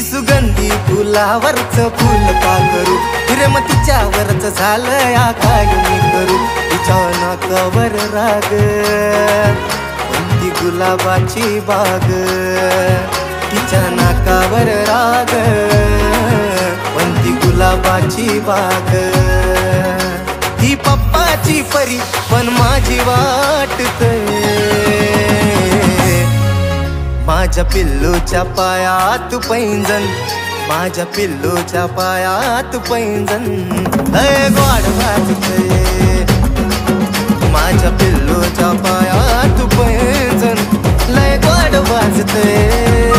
सुगंधी फुलावरच फुल का करू प्रेम तिच्यावरच झालंय काय मी करू तिच्या नाकावर राग कोणती गुलाबाची बाग तिच्या नाकावर राग कोणती गुलाबाची बाग ही पप्पाची परी पण माझी वाटते माझ्या पिल्लूच्या पायात पैंजण माझ्या पिल्लूच्या पायात पैंजण लय गोड वाजतंय माझ्या पिल्लूच्या पायात पैंजण लय गोड वाजतंय